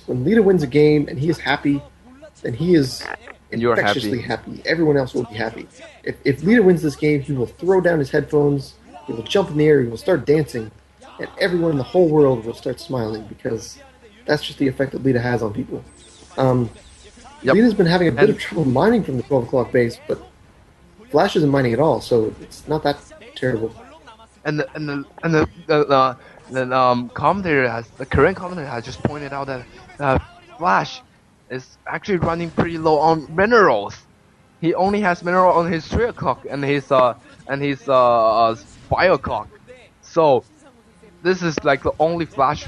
when Lita wins a game and he is happy, then he is And you're infectiously happy. happy. Everyone else will be happy. If Lita wins this game, he will throw down his headphones, he will jump in the air, he will start dancing, and everyone in the whole world will start smiling because that's just the effect that Lita has on people. Um, Yep. Lita's been having a bit of And trouble mining from the 12 o'clock base, but Flash isn't mining at all, so it's not that terrible. the commentator has the current commentator has just pointed out that Flash is actually running pretty low on minerals. He only has mineral on his 3 o'clock and his 5 o'clock. So this is like the only flash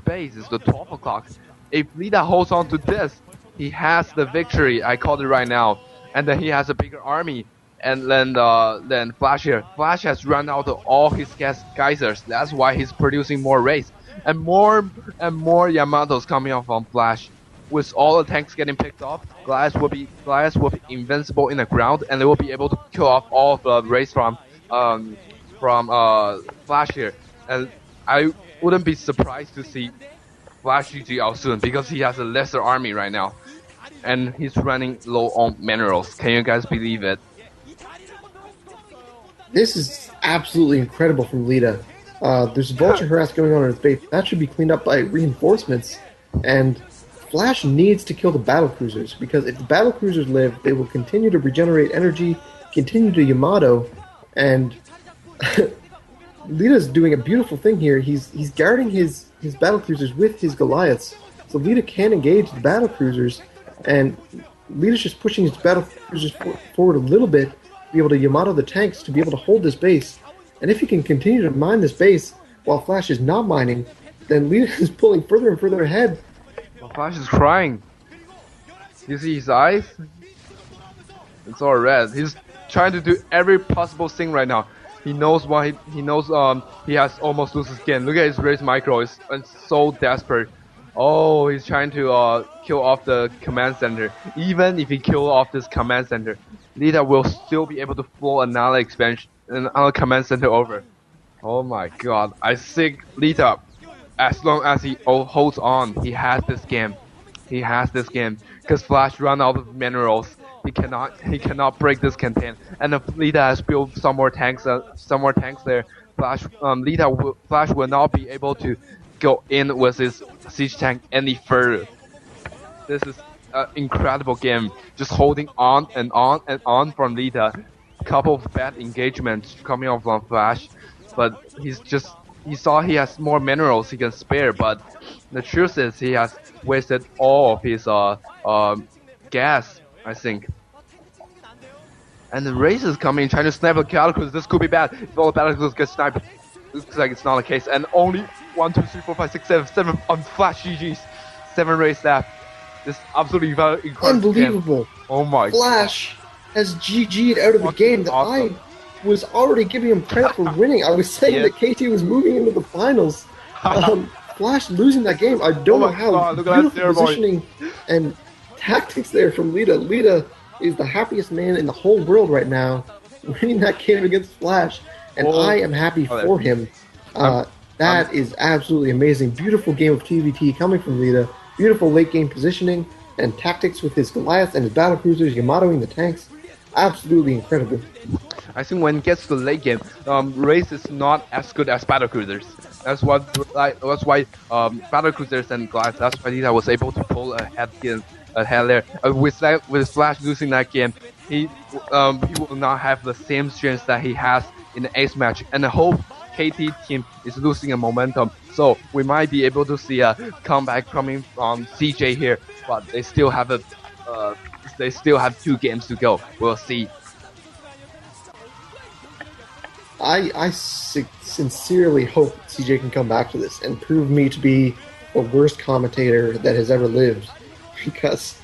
base is the 12 o'clock. If Lita holds on to this, he has the victory. I called it right now, and then he has a bigger army. And then Flash here. Flash has run out of all his geysers. That's why he's producing more rays and more Yamatos coming out from Flash. With all the tanks getting picked off, Goliath will be invincible in the ground, and they will be able to kill off all of the rays from Flash here. And I wouldn't be surprised to see Flash GG out soon because he has a lesser army right now, and he's running low on minerals. Can you guys believe it? This is absolutely incredible from Lita. There's vulture harass going on in his base. That should be cleaned up by reinforcements. And Flash needs to kill the battle cruisers because if the battle cruisers live, they will continue to regenerate energy, continue to Yamato, and Lita's doing a beautiful thing here. He's guarding his battle cruisers with his Goliaths, so Lita can engage the battle cruisers, and Lita's just pushing his battle cruisers forward a little bit to be able to Yamato the tanks to be able to hold this base. And if he can continue to mine this base while Flash is not mining, then Lita is pulling further and further ahead. Well, Flash is crying. You see his eyes? It's all red. He's trying to do every possible thing right now. He knows what he knows. He has almost lose his game. Look at his race micro. It's so desperate. Oh, he's trying to kill off the command center. Even if he kill off this command center, Lita will still be able to flow another expansion, another command center over. Oh my God! I think Lita, as long as he holds on, he has this game. He has this game because Flash run out of minerals. He cannot break this contain. And if Lita has built some more tanks there, Flash will not be able to go in with his siege tank any further. This is an incredible game, just holding on and on and on from Lita. Couple of bad engagements coming off from Flash, but he saw he has more minerals he can spare, but the truth is he has wasted all of his gas, I think. And the race is coming, trying to snipe the Calicos. This could be bad if all the Calicos get sniped. Looks like it's not the case. And only 1, 2, 3, 4, 5, 6, 7 on Flash GG's. 7 race left. This absolutely incredible. Unbelievable. Game. Oh my Flash has GG'd out of a game that awesome. I was already giving him credit for winning. I was saying that KT was moving into the finals. Flash losing that game. I don't know how. Beautiful positioning and tactics there from Lita. Lita is the happiest man in the whole world right now, winning that game against Flash, and I am happy for him. That is absolutely amazing. Beautiful game of TVT coming from Lita. Beautiful late game positioning and tactics with his Goliath and his battle cruisers, Yamatoing the tanks. Absolutely incredible. I think when it gets to the late game, race is not as good as battle cruisers. That's why battle cruisers and Goliath. That's why Lita was able to pull ahead there. With Flash losing that game, he will not have the same strength that he has in the ace match, and the whole KT team is losing a momentum. So we might be able to see a comeback coming from CJ here, but they still have 2 games to go. We'll see. I sincerely hope CJ can come back to this and prove me to be the worst commentator that has ever lived, because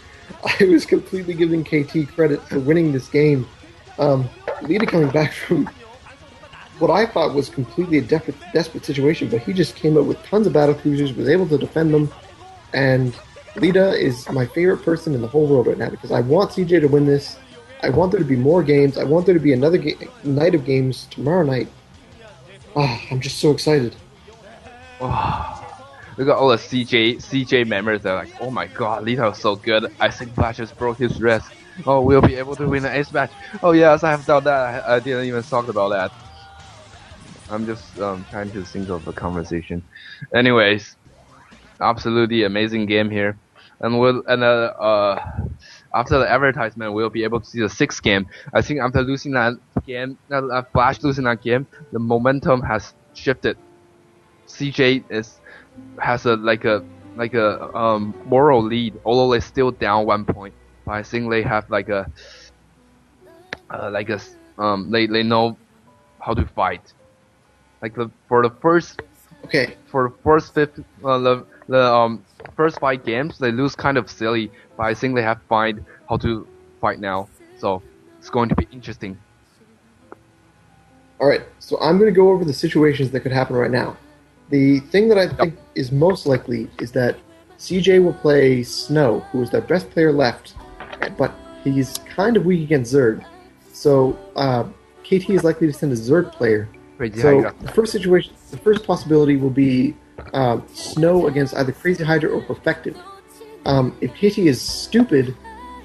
I was completely giving KT credit for winning this game. Lita coming back from what I thought was completely a desperate situation, but he just came up with tons of battle cruisers, was able to defend them, and Lita is my favorite person in the whole world right now because I want CJ to win this. I want there to be more games. I want there to be another night of games tomorrow night. I'm just so excited. look at all the CJ members. They're like, oh my god, Lita was so good. I think Flash just broke his wrist. Oh, we'll be able to win the ace match. Oh yes, I have done that. I didn't even talk about that. I'm just trying to think of a conversation. Anyways, absolutely amazing game here, and after the advertisement, we'll be able to see the sixth game. I think after losing that game, Flash losing that game, the momentum has shifted. CJ has a moral lead, although they're still down 1 point. But I think they have they know how to fight. For the first first 5 games they lose kind of silly, but I think they have find how to fight now. So it's going to be interesting. All right, so I'm going to go over the situations that could happen right now. The thing that I think is most likely is that CJ will play Snow, who is their best player left, but he's kind of weak against Zerg. So KT is likely to send a Zerg player. So the first possibility will be Snow against either Crazy Hydra or Perfected. If KT is stupid,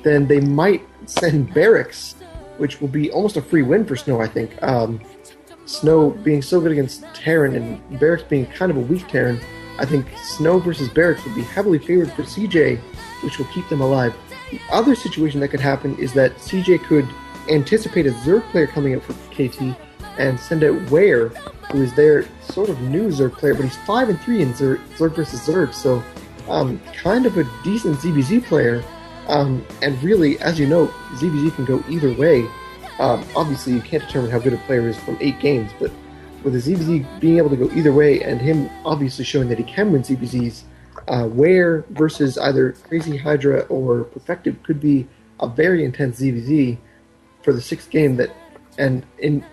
then they might send Barracks, which will be almost a free win for Snow, I think. Snow being so good against Terran and Barracks being kind of a weak Terran, I think Snow versus Barracks would be heavily favored for CJ, which will keep them alive. The other situation that could happen is that CJ could anticipate a Zerg player coming up for KT and send out Ware, who is their sort of new Zerg player, but he's 5-3 in Zerg versus Zerg, so kind of a decent ZBZ player. And really, as you know, ZBZ can go either way. Obviously, you can't determine how good a player is from 8 games, but with the ZBZ being able to go either way, and him obviously showing that he can win ZBZs, Ware versus either Crazy Hydra or Perfective could be a very intense ZBZ for the 6th game. And in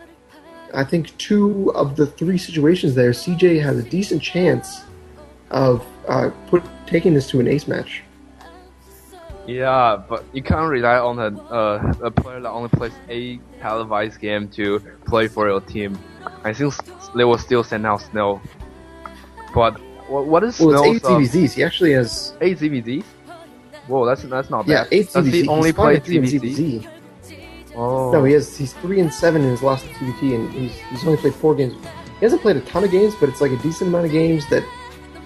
I think 2 of the 3 situations there, CJ has a decent chance of taking this to an ace match. Yeah, but you can't rely on a player that only plays a televised game to play for your team. I think they will still send out Snow. But what is Snow's... Well, it's 8 ZBZs. He actually has... 8 ZBZs? Whoa, that's not yeah, bad. 8 ZBZs. Does he only play ZBZ? Oh. No, he's 3-7 in his last TVT, and he's only played 4 games. He hasn't played a ton of games, but it's like a decent amount of games that...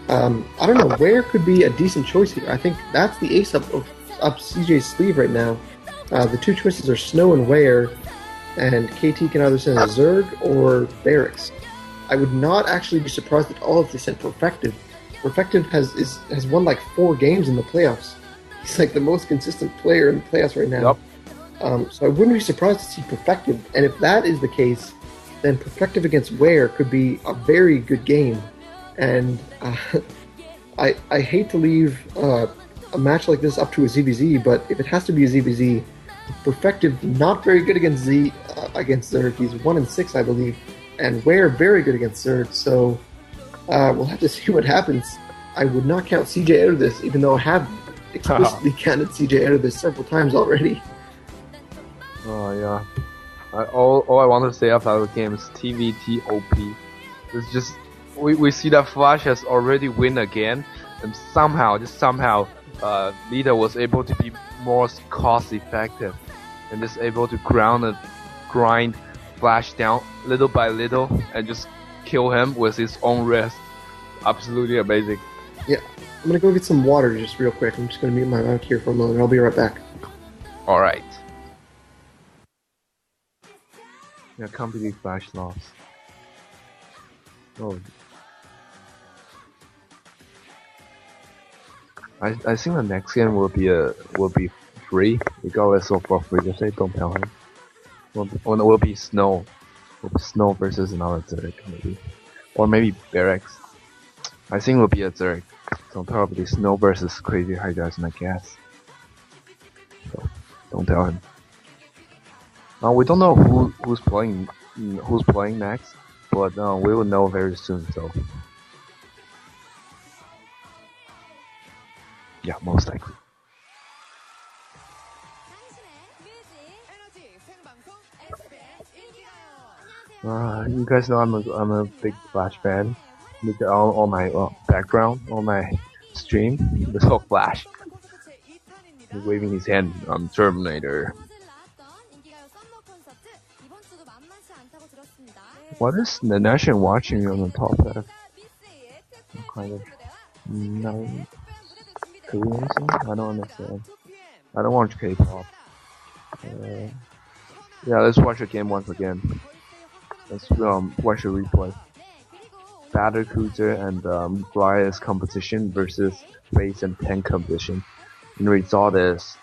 I don't know, Ware could be a decent choice here. I think that's the ace up CJ's sleeve right now. The 2 choices are Snow and Ware, and KT can either send a Zerg or Barracks. I would not actually be surprised at all if they sent Perfective. Perfective has won like 4 games in the playoffs. He's like the most consistent player in the playoffs right now. Yep. So I wouldn't be surprised to see Perfective, and if that is the case, then Perfective against Ware could be a very good game. And I hate to leave a match like this up to a ZBZ, but if it has to be a ZBZ, Perfective not very good against Zerg. He's 1-6, I believe, and Ware very good against Zerg. So we'll have to see what happens. I would not count CJ out of this, even though I have explicitly counted CJ out of this several times already. Oh yeah. All I want to say about the game is TVTOP. It's just we see that Flash has already win again, and somehow Lita was able to be more cost effective and just able to grind Flash down little by little and just kill him with his own wrist. Absolutely amazing. Yeah, I'm gonna go get some water just real quick. I'm just gonna mute my mic here for a moment. I'll be right back. Alright. Yeah, completely Flash lost. Oh. I think the next game will be free, regardless of what free to say. Don't tell him. Will be Snow. Will be Snow versus another Zerg maybe, or maybe Barracks. I think it will be a Zerg. So probably Snow versus Crazy Hydra is my guess. So don't tell him. We don't know who's playing next, but we will know very soon. So. Yeah, most likely. You guys know I'm a big Flash fan. Look at all my background, all my stream. There's all Flash. He's waving his hand on Terminator. What is the nation watching on the top left? Kind of Korean song? I don't understand. I don't watch K-pop. Yeah, let's watch the game once again. Let's watch a replay. Battlecruiser and Goliath competition versus base and tank competition. And the result is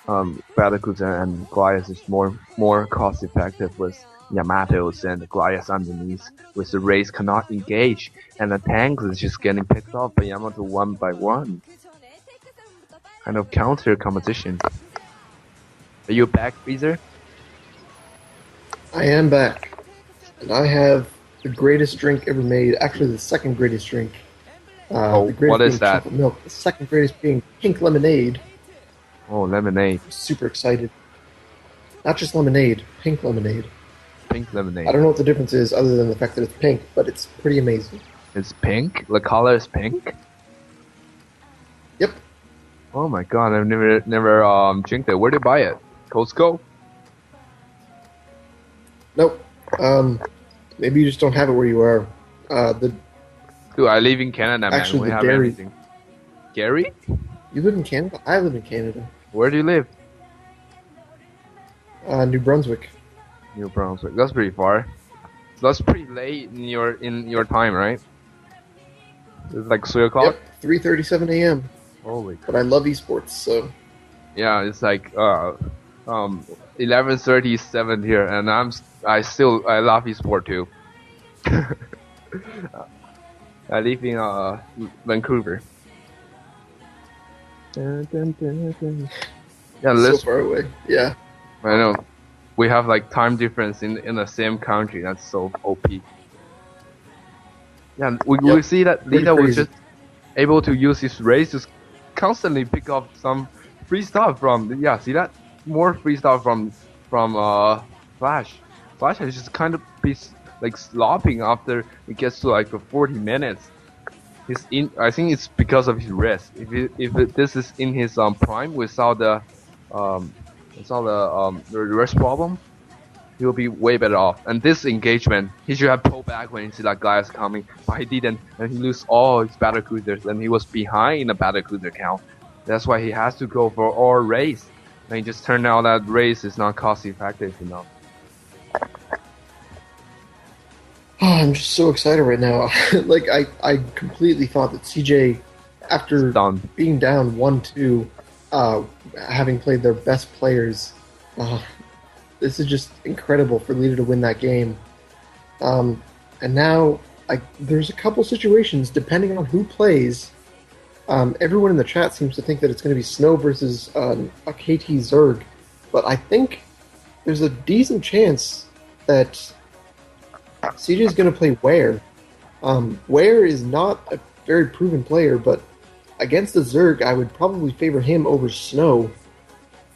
Battlecruiser and Goliath is more cost effective with Yamatos and Goliath underneath, with the race cannot engage, and the tanks is just getting picked off by Yamato one by one. Kind of counter competition. Are you back, Freezer? I am back, and I have the greatest drink ever made. Actually, the second greatest drink. The greatest what is that? Chocolate milk. The second greatest being pink lemonade. Oh, lemonade. I'm super excited. Not just lemonade, pink lemonade. Pink lemonade. I don't know what the difference is other than the fact that it's pink, but it's pretty amazing. It's pink? The color is pink? Yep. Oh my god, I've never drank it. Where did you buy it? Costco? Nope. Maybe you just don't have it where you are. Dude, I live in Canada, man. Actually, we the have dairy. everything. Gary? You live in Canada? I live in Canada. Where do you live? New Brunswick. New Brunswick. That's pretty far. That's pretty late in your time, right? It's like 3 o'clock? Yep, 3:37 a.m. Holy. But I love esports, so. Yeah, it's like 11:37 here, and I love esport too. I live in Vancouver. Yeah, So far away. Yeah. I know. We have like time difference in the same country. That's so OP. Yeah, we see that Lita was just able to use his race to constantly pick up some free stuff from. Yeah, see that? More free stuff from Flash. Flash has just kind of be like slopping after it gets to like 40 minutes. I think it's because of his rest. If this is in his prime without the rest problem, he will be way better off. And this engagement, he should have pulled back when he see that guy is coming, but he didn't, and he lose all his battle cruisers, and he was behind in the battle cruiser count. That's why he has to go for all race. And it just turned out that race is not cost effective enough. Oh, I'm just so excited right now. Like, I completely thought that CJ, after being down 1-2, having played their best players, this is just incredible for Lita to win that game. And now, there's a couple situations, depending on who plays, everyone in the chat seems to think that it's going to be Snow versus a KT Zerg, but I think there's a decent chance that CJ is going to play Ware. Ware is not a very proven player, but against the Zerg, I would probably favor him over Snow.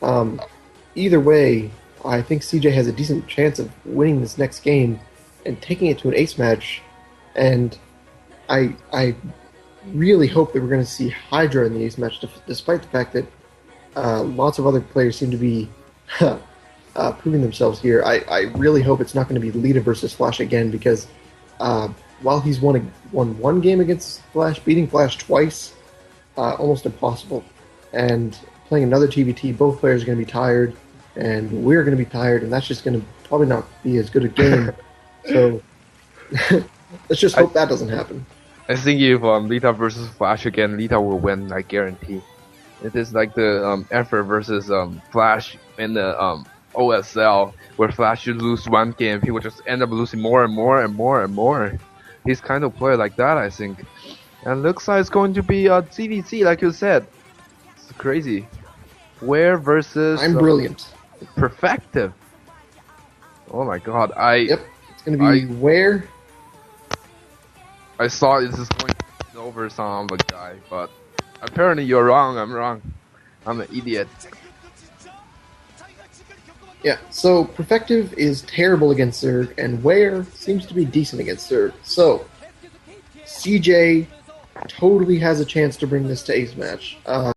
Either way, I think CJ has a decent chance of winning this next game and taking it to an ace match. And I really hope that we're going to see Hydra in the ace match, despite the fact that lots of other players seem to be proving themselves here. I really hope it's not going to be Lita versus Flash again, because while he's won one game against Flash, beating Flash twice, almost impossible. And playing another TBT, both players are going to be tired, and we're going to be tired, and that's just going to probably not be as good a game. So let's just hope that doesn't happen. I think if Lita versus Flash again, Lita will win, I guarantee. It is like the effort versus Flash in the OSL, where Flash should lose one game, he will just end up losing more and more and more and more. He's kind of player like that, I think. And looks like it's going to be a CVC, like you said. It's crazy. Ware versus... I'm brilliant. Perfective. Oh my god, Yep, it's going to be Ware. I thought this is going to be over some other guy, but apparently you're wrong, I'm wrong. I'm an idiot. Yeah, so Perfective is terrible against Zerg, and Ware seems to be decent against Zerg. So, CJ totally has a chance to bring this to ace match.